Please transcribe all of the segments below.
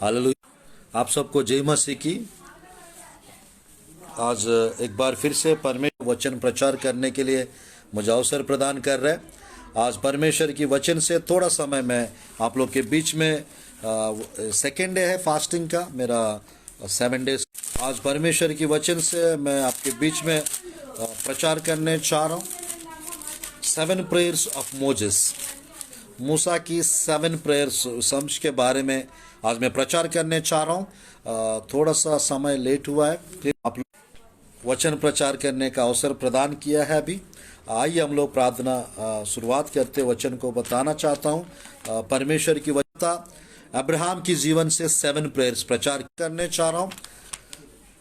Hallelujah. आप सबको जय मसीह की। आज एक बार फिर से परमेश्वर वचन प्रचार करने के लिए मुझे अवसर प्रदान कर रहे हैं। आज परमेश्वर की वचन से थोड़ा समय मैं आप लोग के बीच में सेकेंड डे है फास्टिंग का, मेरा 7 डेज। आज परमेश्वर की वचन से मैं आपके बीच में प्रचार करने चाह रहा हूँ 7 प्रेयर्स ऑफ मोजेस। मूसा की 7 प्रेयर्स समझ के बारे में आज मैं प्रचार करने चाह रहा हूँ। थोड़ा सा समय लेट हुआ है, फिर आप लोग वचन प्रचार करने का अवसर प्रदान किया है। अभी आइए हम लोग प्रार्थना शुरुआत करते। वचन को बताना चाहता हूँ परमेश्वर की वचनता अब्राहम की जीवन से 7 प्रेयर्स प्रचार करने चाह रहा हूँ।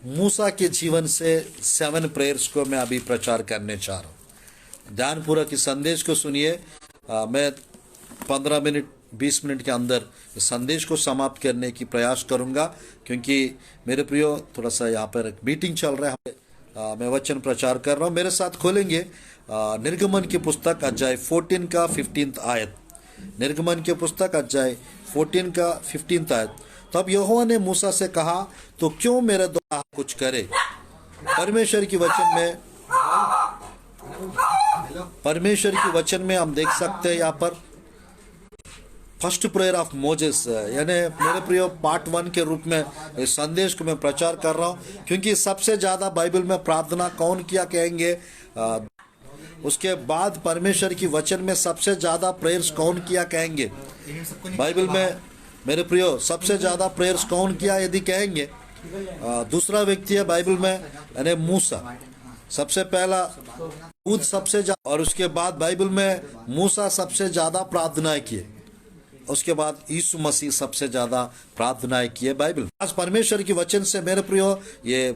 मूसा के जीवन से 7 प्रेयर्स को मैं अभी प्रचार करने चाह रहा हूँ। ध्यानपूर्वक इस संदेश को सुनिए। मैं 15 मिनट 20 मिनट के अंदर इस संदेश को समाप्त करने की प्रयास करूंगा, क्योंकि मेरे प्रियो थोड़ा सा यहाँ पर एक मीटिंग चल रहा है। मैं वचन प्रचार कर रहा हूँ। मेरे साथ खोलेंगे निर्गमन की पुस्तक अध्याय 14 का 15 आयत। निर्गमन की पुस्तक अध्याय 14 का 15 आयत। तब यहोवा ने मूसा से कहा, तो क्यों मेरे द्वारा कुछ करे। परमेश्वर की वचन में हम देख सकते हैं यहाँ पर फर्स्ट प्रेयर ऑफ मोजेस, यानी मेरे प्रियो पार्ट 1 के रूप में इस संदेश को मैं प्रचार कर रहा हूँ, क्योंकि सबसे ज़्यादा बाइबल में प्रार्थना कौन किया कहेंगे। उसके बाद परमेश्वर की वचन में सबसे ज़्यादा प्रेयर्स कौन किया कहेंगे। बाइबल में मेरे प्रियो सबसे ज़्यादा प्रेयर्स कौन किया यदि कहेंगे, दूसरा व्यक्ति है बाइबल में, यानी मूसा। सबसे पहला खुद सबसे ज़्यादा, और उसके बाद बाइबल में मूसा सबसे ज़्यादा प्रार्थनाएं किए। उसके बाद यीशु मसीह सबसे ज्यादा प्रार्थनाएं किए बाइबल। आज परमेश्वर की वचन से मेरे प्रियो ये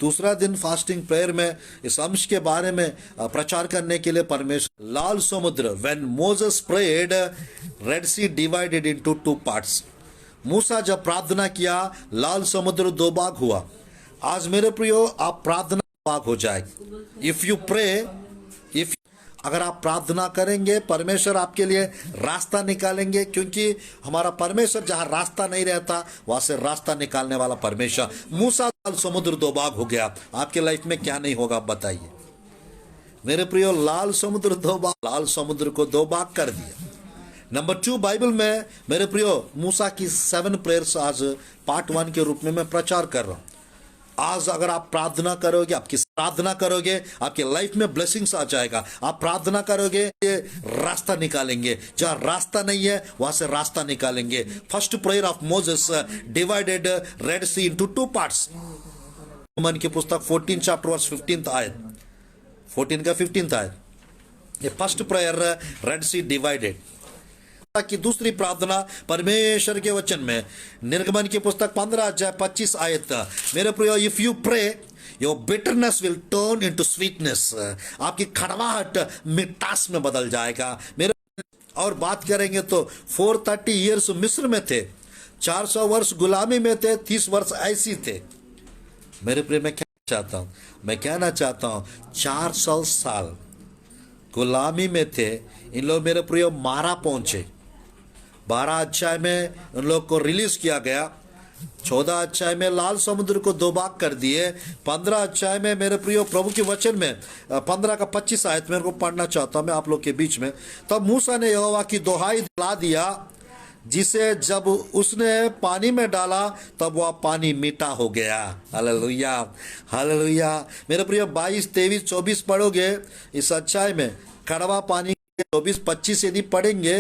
दूसरा दिन फास्टिंग प्रेयर में इस अंश के बारे में प्रचार करने के लिए परमेश्वर लाल समुद्र, when Moses prayed red C divided into 2 parts. मूसा जब प्रार्थना किया लाल समुद्र 2 भाग हुआ। आज मेरे प्रियो आप प्रार्थना भाग हो जाए। इफ यू प्रे, अगर आप प्रार्थना करेंगे परमेश्वर आपके लिए रास्ता निकालेंगे, क्योंकि हमारा परमेश्वर जहां रास्ता नहीं रहता वहां से रास्ता निकालने वाला परमेश्वर। मूसा लाल समुद्र 2 भाग हो गया। आपके लाइफ में क्या नहीं होगा बताइए मेरे प्रियो। लाल समुद्र 2 भाग, लाल समुद्र को 2 भाग कर दिया। नंबर 2, बाइबल में मेरे प्रियो मूसा की 7 प्रेयर्स आज पार्ट 1 के रूप में मैं प्रचार कर रहा हूं। आज अगर आप प्रार्थना करोगे, आपकी लाइफ में ब्लेसिंग्स आ जाएगा। आप प्रार्थना करोगे, ये रास्ता निकालेंगे। जहां रास्ता नहीं है वहां से रास्ता निकालेंगे। First prayer of Moses divided Red Sea into 2 parts. मन की पुस्तक 14 चैप्टर वर्स 15 आयत, 14 का 15 आयत। ये फर्स्ट प्रेयर रेड सी डिवाइडेड की दूसरी प्रार्थना परमेश्वर के वचन में निर्गमन की पुस्तक 15 अध्याय 25 आयत। मेरे प्रियो, if you pray your bitterness will turn into sweetness. आपकी कड़वाहट मिठास में बदल जाएगा। मेरे और बात करेंगे तो 430 ईयर्स मिस्र में थे, 400 वर्ष गुलामी में थे, 30 वर्ष ऐसी थे। मेरे प्रियो, मैं कहना चाहता हूं 400 साल गुलामी में थे इन लोग। मेरे प्रियो मारा पहुंचे। 12 अध्याय में उन लोग को रिलीज किया गया। 14 अध्याय में लाल समुद्र को 2 भाग कर दिए। 15 अध्याय में मेरे प्रियो प्रभु के वचन में 15 का 25 आयत मेरे को पढ़ना चाहता हूं मैं आप लोग के बीच में। तब मूसा ने यहोवा की दोहाई दिला दिया, जिसे जब उसने पानी में डाला तब वह पानी मीठा हो गया। Hallelujah, hallelujah. मेरे प्रियो 22, 23, 24 पढ़ोगे इस अध्याय में कड़वा पानी 24-25 यदि पढ़ेंगे।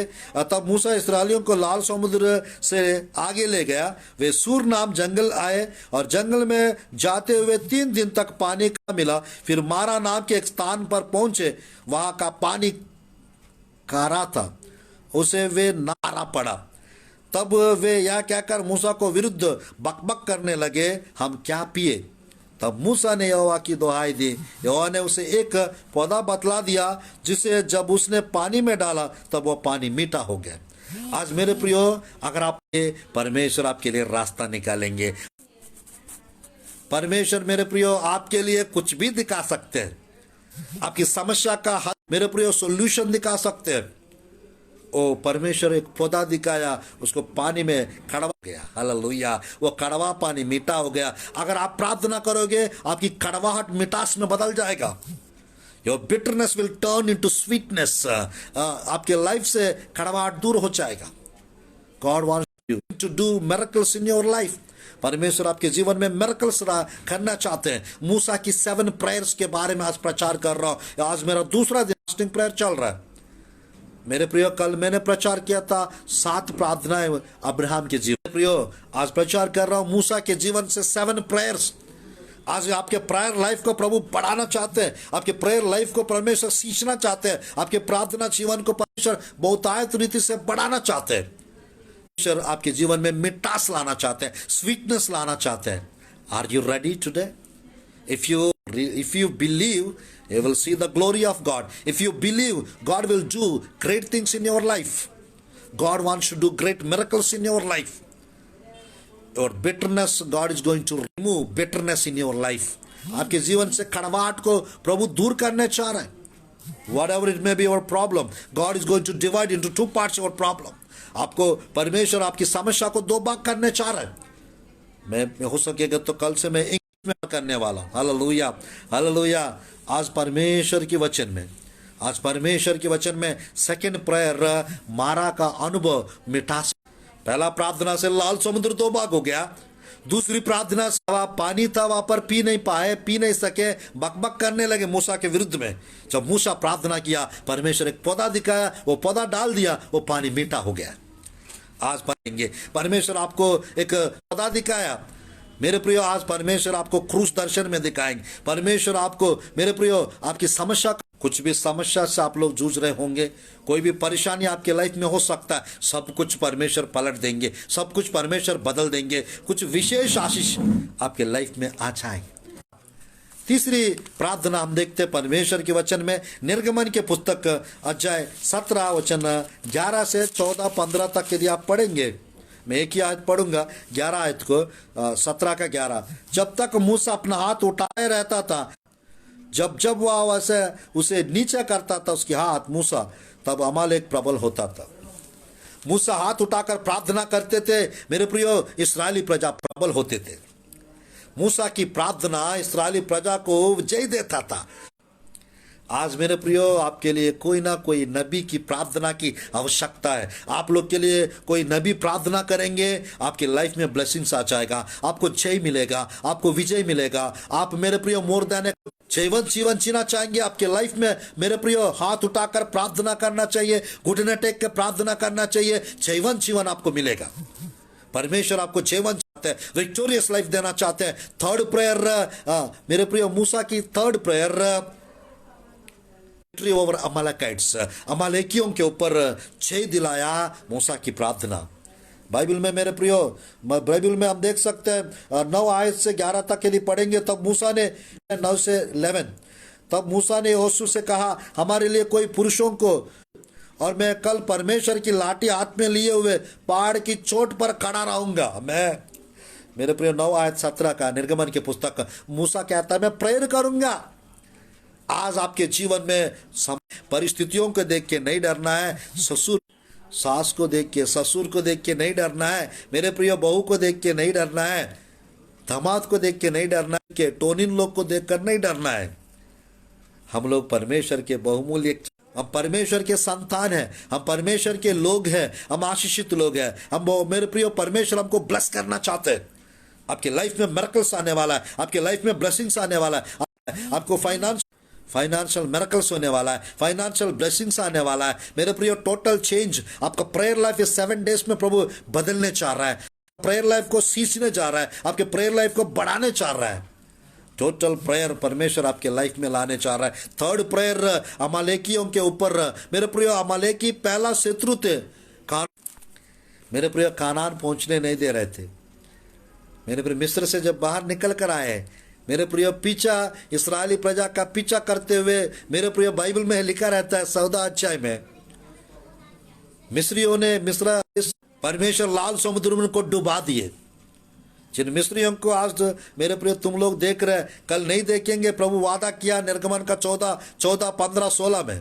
तब मूसा इस्राएलियों को लाल समुद्र से आगे ले गया। वे सूर नाम जंगल आए और जंगल में जाते हुए 3 दिन तक पानी का मिला। फिर मारा नाम के एक स्थान पर पहुंचे, वहां का पानी खारा था, उसे वे नारा पड़ा। तब वे यह कहकर मूसा को विरुद्ध बकबक करने लगे, हम क्या पिए। तब मूसा ने यहोवा की दोहाई दी। यहोवा ने उसे एक पौधा बतला दिया, जिसे जब उसने पानी में डाला तब वह पानी मीठा हो गया। आज मेरे प्रियो, अगर आप परमेश्वर आपके लिए रास्ता निकालेंगे। परमेश्वर मेरे प्रियो आपके लिए कुछ भी दिखा सकते हैं। आपकी समस्या का हल मेरे प्रियो सोल्यूशन दिखा सकते हैं। वो परमेश्वर एक पौधा दिखाया, उसको पानी में कड़वा गया, हालेलुया, वो कड़वा पानी मीठा हो गया। अगर आप प्रार्थना करोगे आपकी कड़वाहट मिठास में बदल जाएगा। Your bitterness will turn into sweetness. आपके लाइफ से कड़वाहट दूर हो जाएगा। God wants you to do miracles in your life. परमेश्वर आपके जीवन में मिरेकल्स करना चाहते हैं। मूसा की 7 प्रेयर्स के बारे में आज प्रचार कर रहा हूं। आज मेरा दूसरा दिन फास्टिंग प्रेयर चल रहा है। मेरे प्रियो, कल मैंने प्रचार किया था 7 प्रार्थनाएं अब्राहम के जीवन। प्रियो, आज प्रचार कर रहा हूं मूसा के जीवन से 7 प्रेयर्स। आज आपके प्रेयर लाइफ को प्रभु बढ़ाना चाहते हैं। आपके प्रेयर लाइफ को परमेश्वर सींचना चाहते हैं। आपके प्रार्थना जीवन को परमेश्वर बहुतायत रीति से बढ़ाना चाहते हैं। परमेश्वर आपके जीवन में मिठास लाना चाहते हैं, स्वीटनेस लाना चाहते हैं। Are you ready today? If you believe, you will see the glory of God. If you believe, God will do great things in your life. God wants to do great miracles in your life. Your bitterness, God is going to remove bitterness in your life. आपके जीवन से कड़वाहट को प्रभु दूर करने चाह रहे हैं। Whatever it may be your problem, God is going to divide into 2 parts your problem. आपको परमेश्वर आपकी समस्या को 2 भाग करने चाह रहे हैं। मैं हो सकेगा तो कल से मैं में करने वाला हूं। Hallelujah, hallelujah. आज परमेश्वर के वचन में सेकंड प्रेयर मारा का अनुभव मिठास। पहला प्रार्थना से लाल समुद्र 2 भाग हो गया। दूसरी प्रार्थना से पानी था, वहां पर पी नहीं सके, बकबक करने लगे मूसा के विरुद्ध में। जब मूसा प्रार्थना किया, परमेश्वर एक पौधा दिखाया, वो पौधा डाल दिया, वो पानी मीठा हो गया। आज पढ़ेंगे परमेश्वर आपको एक पौधा दिखाया। मेरे प्रियो, आज परमेश्वर आपको क्रूस दर्शन में दिखाएंगे। परमेश्वर आपको, मेरे प्रियो, आपकी समस्या, कुछ भी समस्या से आप लोग जूझ रहे होंगे, कोई भी परेशानी आपके लाइफ में हो सकता है, सब कुछ परमेश्वर पलट देंगे, सब कुछ परमेश्वर बदल देंगे। कुछ विशेष आशीष आपके लाइफ में आ जाए। तीसरी प्रार्थना हम देखते हैं परमेश्वर के वचन में, निर्गमन के पुस्तक अध्याय 17 वचन 11 से 14-15 तक यदि आप पढ़ेंगे। मैं एक ही आयत पढ़ूंगा, 11 आयत को, 17 का 11। जब तक मूसा अपना हाथ उठाए रहता था, जब वह वैसे उसे नीचे करता था उसके हाथ मूसा, तब अमालेक प्रबल होता था। मूसा हाथ उठाकर प्रार्थना करते थे, मेरे प्रियो, इस्राएली प्रजा प्रबल होते थे। मूसा की प्रार्थना इस्राएली प्रजा को विजय देता था। आज मेरे प्रियो, आपके लिए कोई ना कोई नबी की प्रार्थना की आवश्यकता है। आप लोग के लिए कोई नबी प्रार्थना करेंगे, आपकी लाइफ में ब्लेसिंग्स आ जाएगा, आपको जय मिलेगा, आपको विजय मिलेगा। आप मेरे प्रियो मोर देन जीवन जीना चाहेंगे आपके लाइफ में, मेरे प्रियो, हाथ उठाकर प्रार्थना करना चाहिए, घुटने टेक के प्रार्थना करना चाहिए। जीवन आपको मिलेगा। परमेश्वर आपको जीवन चाहते हैं, विक्टोरियस लाइफ देना चाहते हैं। थर्ड प्रेयर, मेरे प्रियो, मूसा की थर्ड प्रेयर ओवर अमालेकाइट्स, अमालेकियों के ऊपर जय दिलाया मूसा की प्रार्थना। बाइबल में मेरे प्रियो, बाइबल में हम देख सकते हैं 9 आयत से 11 तक यदि पढ़ेंगे, तब मूसा ने 9 से 11, तब मूसा ने यहोशू से कहा, हमारे लिए कोई पुरुषों को, और मैं कल परमेश्वर की लाठी हाथ में लिए हुए पहाड़ की चोट पर खड़ा रहूंगा। मैं, मेरे प्रियो, 9 आयत 17 का निर्गमन के पुस्तक, मूसा कहता है मैं प्रेयर करूंगा। आज आपके जीवन में परिस्थितियों को देख के नहीं डरना है, सास को देख के, ससुर को देख के नहीं डरना है, मेरे प्रिय, बहू को देख के नहीं डरना है, दामाद को देख के नहीं डरना है, के टोनिन लोग को देखकर नहीं डरना है। हम लोग परमेश्वर के बहुमूल्य, हम परमेश्वर के संतान हैं, हम परमेश्वर के लोग हैं, हम आशीषित लोग हैं। हम, मेरे प्रिय, परमेश्वर हमको ब्लेस करना चाहते हैं। आपके लाइफ में मिरेकल्स आने वाला है, आपके लाइफ में ब्लेसिंग्स आने वाला है, आपको फाइनेंशियल मिरेकल्स होने वाला है, फाइनेंशियल ब्लेसिंग्स आने वाला है। मेरे प्रियो, टोटल चेंज आपका प्रेयर लाइफ इस 7 डेज में प्रभु बदलने चाह रहा है। प्रेयर लाइफ को सींचने जा रहा है, आपके प्रेयर लाइफ को बढ़ाने चाह रहा है। टोटल प्रेयर परमेश्वर आपके लाइफ में लाने चाह रहा है। थर्ड प्रेयर अमालेकियों के ऊपर, मेरे प्रियो, अमालेकी पहला शत्रु थे। मेरे प्रियो, कानान पहुंचने नहीं दे रहे थे। मेरे प्रियो, मिस्र से जब बाहर निकल कर आए, मेरे प्रिय, पीछा, इस्राएली प्रजा का पीछा करते हुए, मेरे प्रिय, बाइबल में लिखा रहता है 14 अध्याय में, मिस्रियों ने परमेश्वर लाल समुद्र में को डुबा दिए। जिन मिस्रियों को आज मेरे प्रिय तुम लोग देख रहे, कल नहीं देखेंगे। प्रभु वादा किया निर्गमन का 14, 15, 16 में,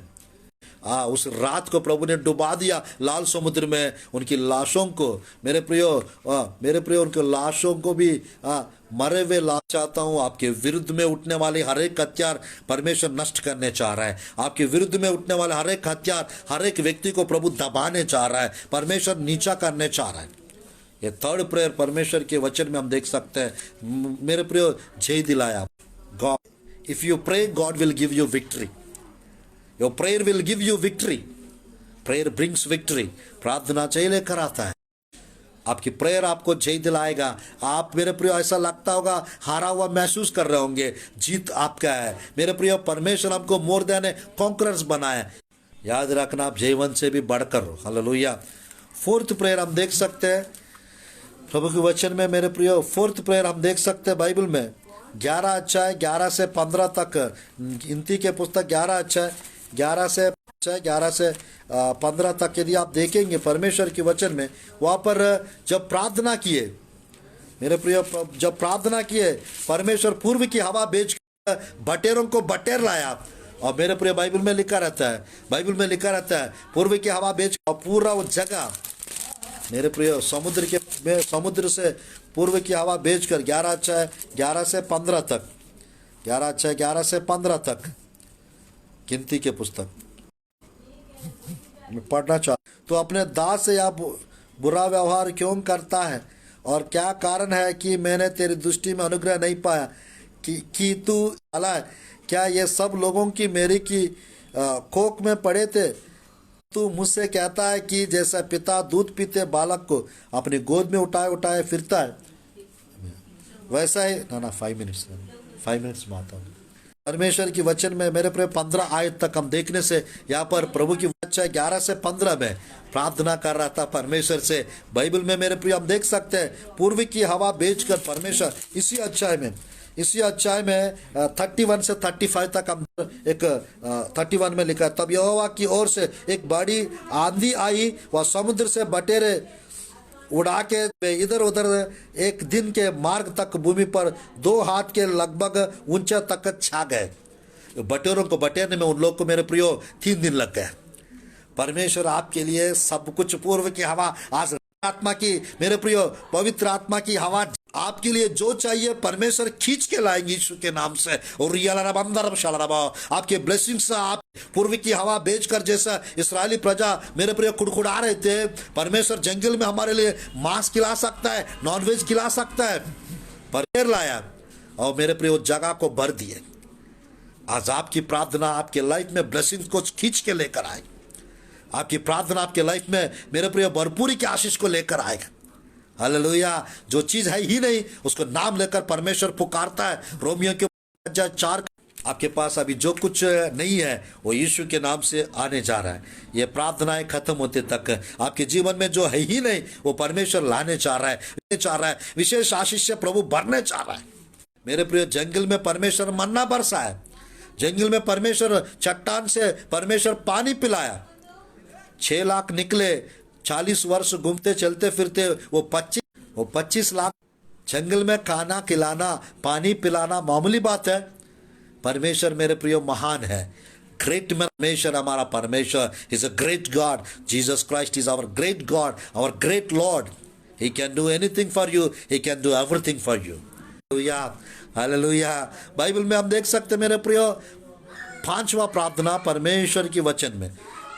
उस रात को प्रभु ने डुबा दिया लाल समुद्र में, उनकी लाशों को, मेरे प्रियो उनकी लाशों को भी मरे हुए ला चाहता हूं। आपके विरुद्ध में उठने वाले हर एक हथियार परमेश्वर नष्ट करने चाह रहा है। आपके विरुद्ध में उठने वाले हर एक हथियार, हर एक व्यक्ति को प्रभु दबाने चाह रहा है, परमेश्वर नीचा करने चाह रहा है। ये थर्ड प्रेयर परमेश्वर के वचन में हम देख सकते हैं। मेरे प्रियो, जय दिलाया God, if you pray God will give you victory. Your prayer will give you victory. Prayer brings victory. प्रार्थना जय लेकर आता है। आपकी प्रेयर आपको जय दिलाएगा। आप, मेरे प्रियो, ऐसा लगता होगा हारा हुआ महसूस कर रहे होंगे, जीत आपका है। मेरे प्रियो, परमेश्वर हमको मोर देन कॉन्करर्स बनाए। याद रखना, आप जयवंत से भी बढ़कर हो। हालेलुया। फोर्थ प्रेयर हम देख सकते हैं प्रभु के वचन में। मेरे प्रियो, फोर्थ प्रेयर हम देख सकते हैं बाइबल में 11 अध्याय 11 से 15 तक। गिनती के पुस्तक 11 अध्याय 11 से 15 तक यदि आप देखेंगे परमेश्वर के वचन में, वहाँ पर जब प्रार्थना किए, मेरे प्रियो, जब प्रार्थना किए, परमेश्वर पूर्व की हवा भेज बटेरों को बटेर लाया। और मेरे प्रियो, बाइबल में लिखा रहता है पूर्व की हवा भेज पूरा वो जगह, मेरे प्रियो, समुद्र से पूर्व की हवा भेजकर 11 अध्याय 11 से 15 तक गिनती के पुस्तक मैं पढ़ना चाहता। तो अपने दास से यह बुरा व्यवहार क्यों करता है, और क्या कारण है कि मैंने तेरी दृष्टि में अनुग्रह नहीं पाया कि तू आला है। क्या ये सब लोगों की मेरी की कोख में पड़े थे। तू मुझसे कहता है कि जैसा पिता दूध पीते बालक को अपनी गोद में उठाए फिरता है, वैसा ही 5 मिनट्स में आता हूँ। परमेश्वर की वचन में मेरे प्रिय 15 आयत तक हम देखने से यहाँ पर प्रभु की वचन 11 से 15 में प्रार्थना कर रहा था परमेश्वर से। बाइबल में मेरे प्रिय हम देख सकते हैं पूर्व की हवा भेजकर परमेश्वर इसी अध्याय में 31 से 35 तक हम एक 31 में लिखा है, तब यहोवा की ओर से एक बड़ी आंधी आई, वह समुद्र से बटेरे उड़ा के इधर उधर एक दिन के मार्ग तक भूमि पर 2 हाथ के लगभग ऊंचे तक छा गए। बटेरों को बटेरने में उन लोग को मेरे प्रियो 3 दिन लग गए। परमेश्वर आपके लिए सब कुछ, पूर्व की हवा, आज आत्मा की, मेरे प्रियो, पवित्र आत्मा की हवा आपके लिए जो चाहिए परमेश्वर खींच के लाएंगे यीशु के नाम से। और आपके ब्लेसिंग्स, आप पूर्व की हवा भेजकर, जैसा इस्राएली प्रजा मेरे प्रिय कुड़कुड़ा रहे थे, परमेश्वर जंगल में हमारे लिए मांस खिला सकता है, नॉनवेज खिला सकता है, पर लाया और मेरे प्रिय उस जगह को भर दिए। आज आपकी प्रार्थना आपके लाइफ में ब्लेसिंग्स को खींच के लेकर आए। आपकी प्रार्थना आपके लाइफ में मेरे प्रिय भरपूरी की आशीष को लेकर आएगा। हालेलुया। जो चीज है ही नहीं उसको नाम लेकर परमेश्वर पुकारता है। रोमियो के 4, आपके पास अभी जो कुछ नहीं है वो यीशु के नाम से आने जा रहा है। ये प्रार्थनाएं खत्म होते तक आपके जीवन में जो है ही नहीं वो परमेश्वर लाने चाह रहा है। विशेष आशीष से प्रभु भरने चाह रहा है। मेरे प्रिय, जंगल में परमेश्वर मन्ना बरसा है। जंगल में परमेश्वर चट्टान से परमेश्वर पानी पिलाया। 6 लाख निकले, 40 वर्ष घूमते चलते फिरते वो 25 लाख। जंगल में खाना खिलाना, पानी पिलाना मामूली बात है। परमेश्वर मेरे प्रियो महान है। ग्रेट परमेश्वर, हमारा परमेश्वर is a great God. Jesus Christ is our great God, our great Lord. He can do anything for you, he can do everything for you. Hallelujah. Bible में हम देख सकते मेरे प्रियो 5वां प्रार्थना परमेश्वर के वचन में,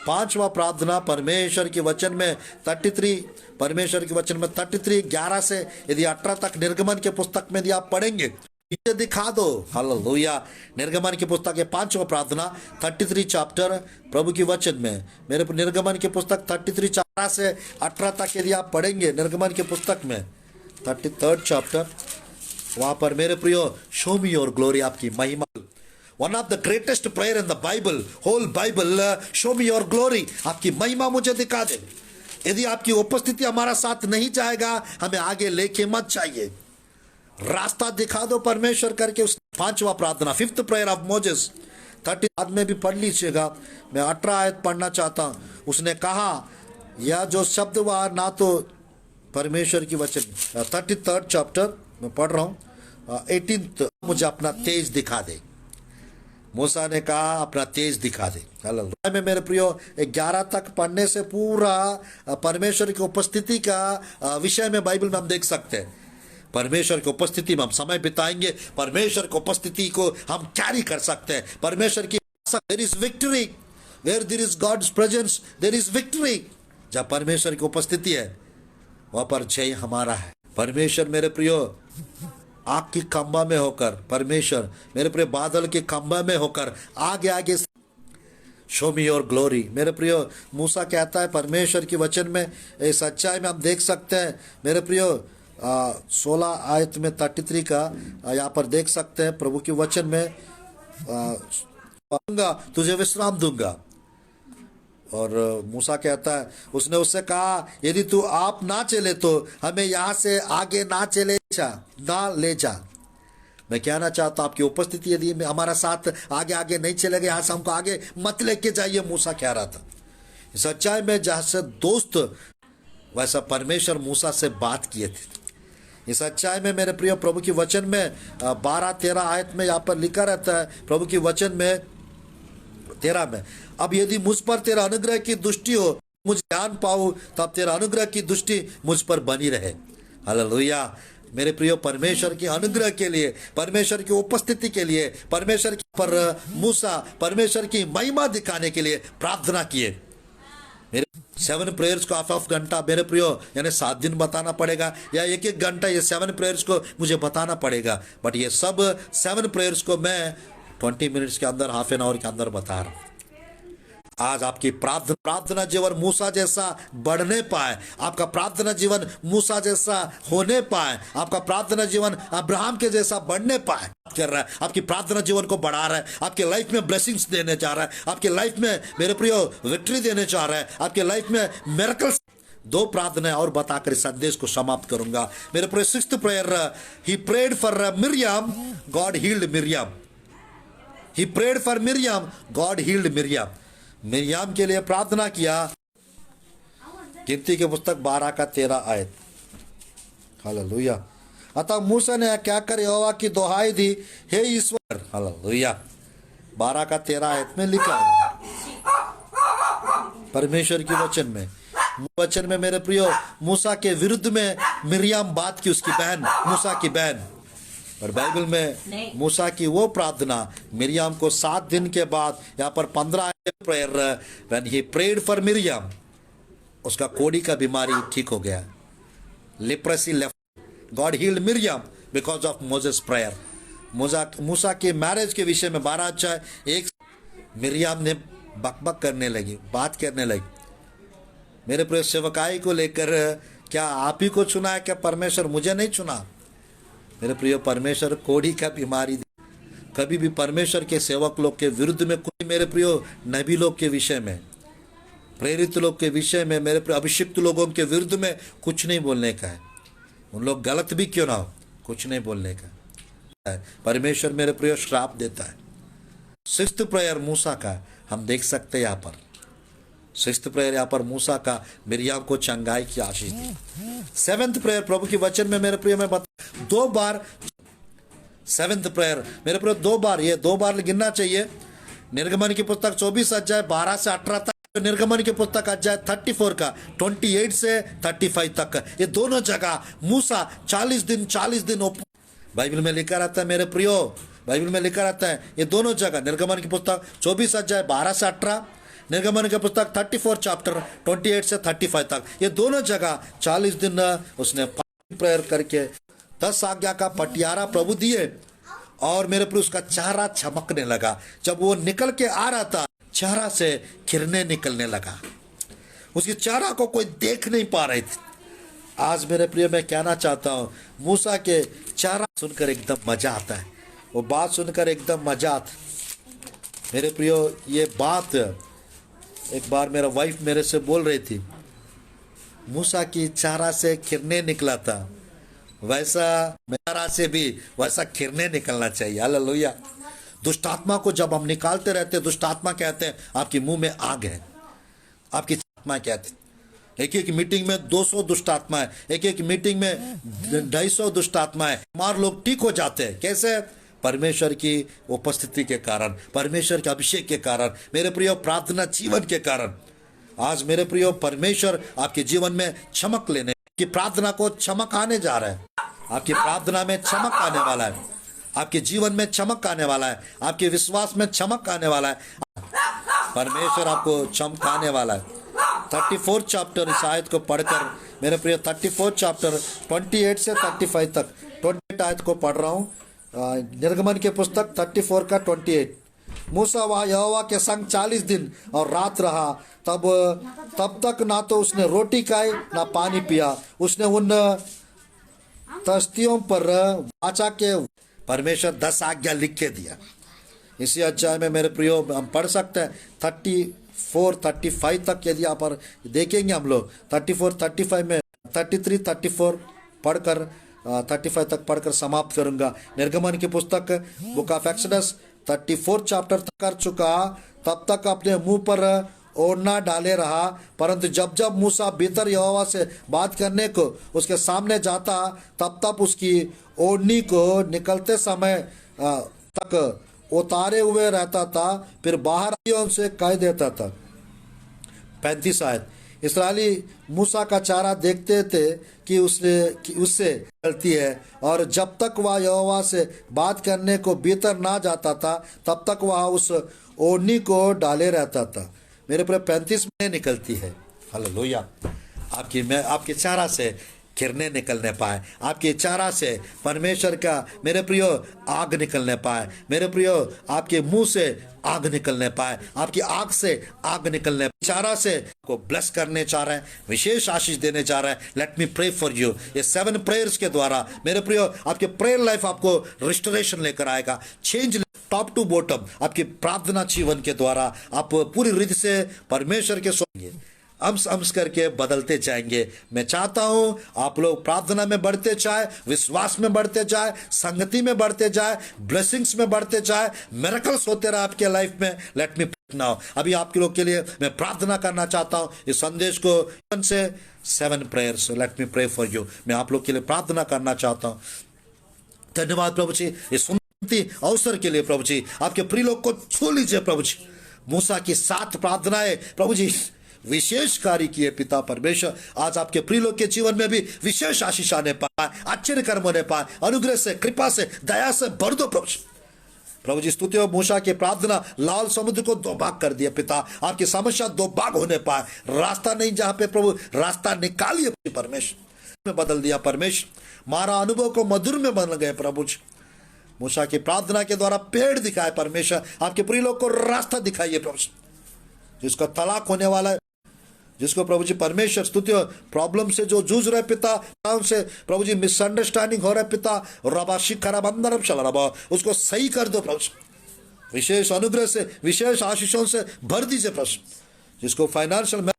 5वां प्रार्थना परमेश्वर के वचन में 33, परमेश्वर के वचन में 33 11 से यदि 18 तक निर्गमन के पुस्तक में यदि आप पढ़ेंगे, इसे दिखा दो। हालेलुया। निर्गमन की पुस्तक के 5वां प्रार्थना 33 चैप्टर प्रभु के वचन में, मेरे निर्गमन की पुस्तक 33 14 से 18 तक यदि आप पढ़ेंगे, निर्गमन की पुस्तक में 33rd चैप्टर, वहां पर मेरे प्रियो शो मी योर ग्लोरी, आपकी महिमा। One of the greatest prayer in the Bible, whole Bible, show me your glory, आपकी महिमा मुझे दिखा दे। यदि आपकी उपस्थिति हमारा साथ नहीं जाएगा, हमें आगे लेके मत चाहिए, रास्ता दिखा दो परमेश्वर करके। उस 5वां प्रार्थना 5th prayer of Moses 30 बाद में भी पढ़ लीजिएगा। मैं 18 आयत पढ़ना चाहता हूँ। उसने कहा, यह जो शब्द वह ना तो परमेश्वर की वचन 33rd चैप्टर में पढ़ रहा हूँ 18th, मुझे अपना तेज दिखा दे। मूसा ने कहा अपना तेज दिखा दे। हालेलुया। में मेरे प्रियो 11 तक पढ़ने से पूरा परमेश्वर की उपस्थिति का विषय में बाइबल में हम देख सकते हैं। परमेश्वर की उपस्थिति में हम समय बिताएंगे, परमेश्वर की उपस्थिति को हम कैरी कर सकते हैं। परमेश्वर की there is victory, where there is God's presence there is victory. जब परमेश्वर की उपस्थिति है वहां पर जय हमारा है। परमेश्वर मेरे प्रियो आग की खंबा में होकर, परमेश्वर मेरे प्रियो बादल के खंबा में होकर आगे आगे शो मी योर ग्लोरी। मेरे प्रियो मूसा कहता है परमेश्वर की वचन में, इस सच्चाई में हम देख सकते हैं मेरे प्रियो 16 आयत में 33 का यहाँ पर देख सकते हैं। प्रभु के वचन में दूंगा तुझे विश्राम दूंगा। और मूसा कहता है, उसने उससे कहा यदि तू आप ना चले तो हमें यहाँ से आगे ना ले जा। मैं कहना चाहता हूँ आपकी उपस्थिति यदि हमारा साथ आगे आगे नहीं चलेगा, यहाँ से हमको आगे मत लेके जाइए। मूसा कह रहा था सच्चाई में जैसे दोस्त वैसा परमेश्वर मूसा से बात किए थे। इस सच्चाई में मेरे प्रिय प्रभु की वचन में 12-13 आयत में यहाँ पर लिखा रहता है, प्रभु की वचन में 13 में, अब यदि मुझ पर तेरा अनुग्रह की दृष्टि हो, मुझे ज्ञान पाऊं, तब तेरा अनुग्रह की दृष्टि मुझ पर बनी रहे। हालेलुया। मेरे प्रियो परमेश्वर के अनुग्रह के लिए, परमेश्वर की उपस्थिति के लिए, परमेश्वर पर मूसा परमेश्वर की महिमा दिखाने के लिए प्रार्थना किए। मेरे 7 प्रेयर्स को हाफ घंटा मेरे प्रियो यानी 7 दिन बताना पड़ेगा, या 1-1 घंटा ये 7 प्रेयर्स को मुझे बताना पड़ेगा। बट ये सब 7 प्रेयर्स को मैं 20 मिनट्स के अंदर, हाफ एन आवर के अंदर बता रहा हूँ। आज आपकी प्रार्थना जीवन मूसा जैसा बढ़ने पाए, आपका प्रार्थना जीवन मूसा जैसा होने पाए, आपका प्रार्थना जीवन अब्राहम के जैसा बढ़ने पाए कर रहा है। आपकी प्रार्थना जीवन को बढ़ा रहा है, आपके लाइफ में ब्लेसिंग्स देने जा रहा है, आपके लाइफ में मेरे प्रियो विक्ट्री देने जा रहा है, आपके लाइफ में मिरेकल्स। 2 प्रार्थनाएं और बताकर इस संदेश को समाप्त करूंगा। मेरे प्रियो 6th prayer, he prayed for Miriam, God healed Miriam. He prayed for Miriam, God healed Miriam. Miriam के लिए प्रार्थना किया। गिनती के पुस्तक 12 का 13 आयत। हालेलुया। अतः मूसा ने क्या कर यहोवा की दुहाई दी, हे ईश्वर। हालेलुया। 12 का 13 आयत में लिखा है परमेश्वर की वचन में मेरे प्रियो मूसा के विरुद्ध में मिरियम बात की, उसकी बहन, मूसा की बहन। और बाइबल में मूसा की वो प्रार्थना मिरियम को 7 दिन के बाद, यहाँ पर 15 prayer, when he prayed for Miriam, उसका कोढ़ी का बीमारी ठीक हो गया। Leprosy left, God healed Miriam because of Moses prayer. मूसा के मैरिज के विषय में 12 अध्याय 1, मिरियम ने बकबक करने लगी, बात करने लगी मेरे प्रिय सेवकाई को लेकर, क्या आप ही को चुना है, क्या परमेश्वर मुझे नहीं चुना? मेरे प्रिय परमेश्वर कोढ़ी का बीमारी, कभी भी परमेश्वर के सेवक लोग के विरुद्ध में, कोई मेरे प्रियो नबी लोग के विषय में, प्रेरित लोग के विषय में, मेरे प्रिय अभिषिक्त लोगों के विरुद्ध में कुछ नहीं बोलने का है। उन लोग गलत भी क्यों ना हो, कुछ नहीं बोलने का। परमेश्वर मेरे प्रियो श्राप देता है। 6th प्रेयर मूसा का हम देख सकते हैं यहाँ पर। 6th प्रेयर यहाँ पर मूसा का मिरियम को चंगाई की आशीष दी। 7th प्रेयर प्रभु की वचन में मेरे प्रियो में 2 बार 7th प्रेयर मेरे प्रियो 2 बार, ये 2 बार गिनना चाहिए। निर्गमन की पुस्तक 24 अध्याय 12 से 18 तक, निर्गमन की पुस्तक अध्याय 34 का 28 से 35 तक, ये दोनों जगह मूसा 40 दिन बाइबल में लिखा रहता है मेरे प्रियो, बाइबल में लिखा रहता है ये दोनों जगह। निर्गमन की पुस्तक 24 अध्याय 12 से 18, निर्गमन के पुस्तक 34 चैप्टर 28 से 35 तक, ये दोनों जगह 40 दिन उसने प्रेयर करके 10 आज्ञा का पटियारा प्रभु दिए। और मेरे प्रिय उसका चेहरा चमकने लगा। जब वो निकल के आ रहा था, चेहरा से किरणें निकलने लगा, उसके चेहरा को कोई देख नहीं पा रहे थे। आज मेरे प्रिय मैं कहना चाहता हूँ, मूसा के चेहरा सुनकर एकदम मजा आता है, वो बात सुनकर एकदम मजा आता है। मेरे प्रियो ये बात एक बार मेरा वाइफ मेरे से बोल रही थी, मूसा की चेहरा से किरणें निकला था, वैसा मेरा से भी वैसा किरणें निकलना चाहिए। हालेलुया। दुष्ट आत्मा को जब हम निकालते रहते हैं, दुष्ट आत्मा कहते हैं आपकी मुंह में आग है, आपकी आत्मा कहते, एक मीटिंग में 200 दुष्ट आत्मा है, एक मीटिंग में 250 दुष्ट आत्मा है। हमारे लोग ठीक हो जाते हैं कैसे? परमेश्वर की उपस्थिति के कारण, परमेश्वर के अभिषेक के कारण, मेरे प्रियो प्रार्थना जीवन के कारण आज मेरे प्रियो परमेश्वर आपके जीवन में चमक लेने की प्रार्थना को चमक आने जा रहा है। आपकी प्रार्थना में चमक आने वाला है, आपके जीवन में चमक आने वाला है, आपके विश्वास में चमक आने वाला है। परमेश्वर आपको चमकाने वाला है। 34 चैप्टर इस आयत को पढ़कर मेरे प्रिय 34 चैप्टर 28 से 35 तक 28 आयत को पढ़ रहा हूँ। निर्गमन के पुस्तक 34 का 28। मूसा वहाँ यहोवा के संग 40 दिन और रात रहा, तब तक ना तो उसने रोटी खाई ना पानी पिया। उसने उन तख्तियों पर वाचा के परमेश्वर 10 आज्ञा लिख के दिया। इसी अध्याय में मेरे प्रियो हम पढ़ सकते हैं 34 35 तक। यदि आप देखेंगे हम लोग 34 35 में 33 34 पढ़कर 35 तक पढ़कर समाप्त करूंगा। निर्गमन की पुस्तक बुक ऑफ एक्सोडस 34 चैप्टर तक कर चुका, तब तक अपने मुंह पर ओढ़ना डाले रहा। परंतु जब जब मूसा भीतर यहोवा से बात करने को उसके सामने जाता, तब तब उसकी ओढ़नी को निकलते समय तक उतारे हुए रहता था, फिर बाहर से कह देता था। 35 आयत। इस्राएली मूसा का चारा देखते थे कि उससे चलती है, और जब तक वह यहोवा से बात करने को भीतर ना जाता था, तब तक वह उस ओढ़नी को डाले रहता था। मेरे पूरे 35 में निकलती है। हालेलुया। आपके चारा से किरणें निकलने पाए, आपके चारा से परमेश्वर का मेरे प्रियो आग निकलने पाए, मेरे प्रियो आपके मुंह से आग निकलने पाए, आपकी आग से आग निकलने, चारा से को ब्लेस करने चाह रहे हैं, विशेष आशीष देने जा रहे हैं। Let me pray for you. ये 7 प्रेयर्स के द्वारा मेरे प्रियो आपके प्रेयर लाइफ आपको रिस्टोरेशन लेकर आएगा, चेंज टॉप टू बॉटम। आपकी प्रार्थना जीवन के द्वारा आप पूरी रीति से परमेश्वर के सोएंगे, अंश करके बदलते जाएंगे। मैं चाहता हूं आप लोग प्रार्थना में बढ़ते जाए, विश्वास में बढ़ते जाए, संगति में बढ़ते जाए, ब्लेसिंग्स में बढ़ते जाए, मिरेकल्स होते रहे आपके लाइफ में। लेट मी नाउ अभी आपके लोग के लिए मैं प्रार्थना करना चाहता हूं। इस संदेश को से 7 prayers, let me pray for you. मैं आप लोग के लिए प्रार्थना करना चाहता हूं। धन्यवाद प्रभु जी इस सुनती अवसर के लिए। प्रभु जी आपके प्रिय लोग को छू लीजिए प्रभु जी। मूसा की 7 प्रार्थनाएं प्रभु जी विशेष कार्य किए पिता परमेश्वर। आज आपके प्रिय लोग के जीवन में भी विशेष आशीष आने पाए, आश्चर्य कर्म होने पाए, अनुग्रह से, कृपा से, दया से भर दो प्रभु जी। स्तुति हो। मूसा की प्रार्थना लाल समुद्र को 2 भाग कर दिया पिता। आपकी समस्या 2 भाग होने पाए, रास्ता नहीं जहां पे प्रभु रास्ता निकालिए परमेश्वर में बदल दिया परमेश्वर। मारा अनुभव को मधुर में बदल गए प्रभु जी। मूसा की प्रार्थना के द्वारा पेड़ दिखाए परमेश्वर। आपके प्रिय लोग को रास्ता दिखाइए प्रभु। जिसका तलाक होने वाला है, जिसको प्रभु जी परमेश्वर स्तुति प्रॉब्लम से जो जूझ रहे पिता, से प्रभु जी मिसअंडरस्टैंडिंग हो रहा है पिता, रबाशी खराब अंदर चला रहा, उसको सही कर दो प्रभु। विशेष अनुग्रह से, विशेष आशीषों से भर दीजिए प्रभु। जिसको फाइनेंशियल,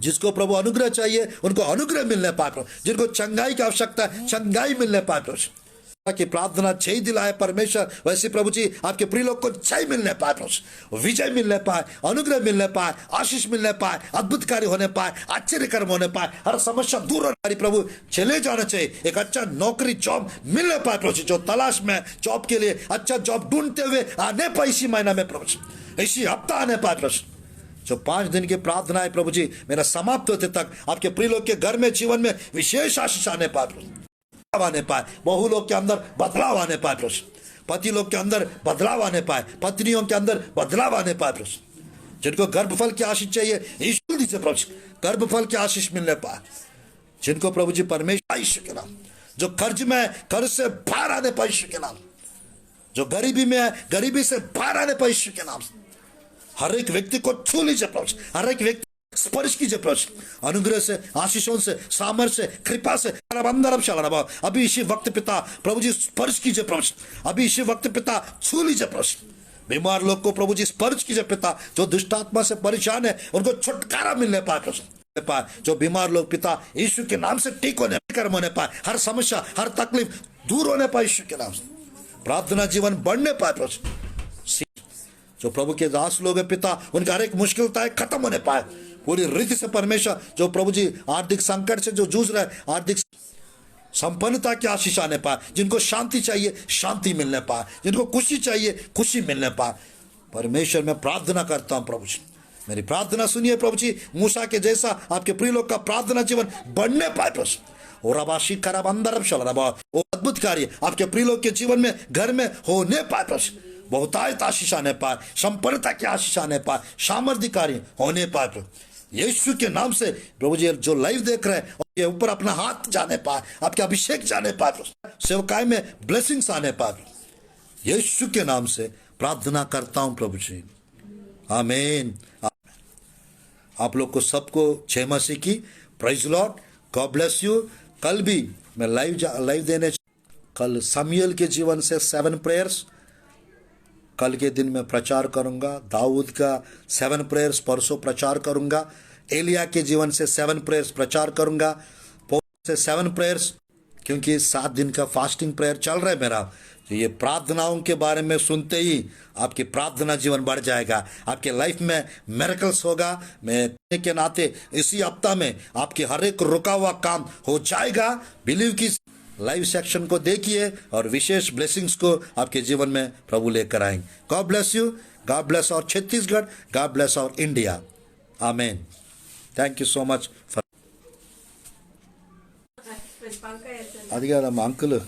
जिसको प्रभु अनुग्रह चाहिए उनको अनुग्रह मिलने पाए प्रभु। जिनको चंगाई की आवश्यकता है चंगाई मिलने पाए प्रभु। की प्रार्थना जय दिलाए परमेश्वर, वैसे प्रभु जी आपके प्रिय लोग को जय मिलने पाए प्रभु, विजय मिलने पाए, अनुग्रह मिलने पाए, आशीष मिलने पाए, अद्भुत कार्य होने पाए, आश्चर्य कर्म होने पाए, हर समस्या दूर होने प्रभु चले जाना चाहिए। एक अच्छा नौकरी जॉब मिलने पाए प्रभु। जो तलाश में जॉब के लिए अच्छा जॉब ढूंढते हुए आने पाए इसी महीना में प्रभु, इसी हफ्ता आने पाए प्रभु। जो 5 दिन की प्रार्थना है प्रभु जी मेरा समाप्त होते तक आपके प्रिय लोग के घर में जीवन में विशेष आशीष आने पाए प्रभु, आने पाए। बहु लोग के अंदर बदलाव आने पाए प्रभु। पति लोग के अंदर बदलाव आने पाए, पत्नियों के अंदर बदलाव आने पाए प्रभु। जिनको गर्भफल की आशीष चाहिए यीशु दीजिए प्रभु, गर्भफल की आशीष मिलने पाए। जिनको प्रभु जी परमेश्वर यीशु के नाम, जो कर्ज में कर्ज से बाहर आने पाए यीशु के नाम, जो गरीबी में है गरीबी से बाहर आने पाए यीशु के नाम। हर एक व्यक्ति को छू लीजिए प्रभु, हर एक व्यक्ति स्पर्श कीजिए प्रभु। अनुग्रह से, आशीषों से, सामर्थ्य से, कृपा से अभी इसी वक्त पिता प्रभु जी स्पर्श कीजिए प्रभु। अभी इसी वक्त पिता छू लीजिए प्रभु। बीमार लोग को प्रभु जी स्पर्श कीजिए पिता। जो दुष्ट आत्मा से परेशान है उनको छुटकारा मिलने पाए प्रभु। जो बीमार लोग पिता यीशु के नाम से ठीक होने, कर्म होने पाए, हर समस्या, हर तकलीफ दूर होने पाए यीशु के नाम से। प्रार्थना जीवन बढ़ने पाए प्रभु। जो प्रभु के दास लोग हैं पिता उनका हर एक मुश्किलताएं खत्म होने पाए पूरी रीति से परमेश्वर। जो प्रभु जी आर्थिक संकट से जो जूझ रहे, आर्थिक संपन्नता की आशीष आने पाए, जिनको शांति चाहिए शांति मिलने पाए, जिनको खुशी चाहिए खुशी मिलने पाए। परमेश्वर मैं प्रार्थना करता हूं प्रभु जी, मेरी प्रार्थना सुनिए प्रभु जी, मूसा के जैसा आपके प्रिय लोग का प्रार्थना जीवन बढ़ने पाए प्रभु। और रबाशी खराब अंदर रबा, वो अद्भुत कार्य आपके प्रिय लोग के जीवन में घर में होने पाए प्रभु। बहुतायत आशीष आने पाए, संपन्नता की आशीष आने पाए, सामर्थ्य कार्य होने पाए प्रभु यीशु के नाम से। प्रभु जी जो लाइव देख रहे हैं के ऊपर अपना हाथ जाने पाए, आपके अभिषेक जाने पाए, सेवकाई में ब्लेसिंग्स आने पाए, यीशु के नाम से प्रार्थना करता हूं प्रभु जी, आमीन। आप लोग को सबको जय मसीह की, praise Lord, God bless you. कल भी मैं लाइव देने, कल सामुएल के जीवन से 7 प्रेयर्स कल के दिन में प्रचार करूंगा, दाऊद का 7 प्रेयर्स परसों प्रचार करूंगा, एलिया के जीवन से 7 प्रेयर्स प्रचार करूंगा, से 7 प्रेयर्स, क्योंकि 7 दिन का फास्टिंग प्रेयर चल रहा है मेरा। तो ये प्रार्थनाओं के बारे में सुनते ही आपकी प्रार्थना जीवन बढ़ जाएगा, आपके लाइफ में मिरेकल्स होगा। मैं के नाते इसी हफ्ता में आपके हर एक रुका हुआ काम हो जाएगा। बिलीव की लाइव सेक्शन को देखिए और विशेष ब्लेसिंग्स को आपके जीवन में प्रभु लेकर आएंगे। God bless you, God bless और छत्तीसगढ़, गॉड ब्लेस और इंडिया, आमीन। Thank you so much for అది కాదమ్మా అంకుల్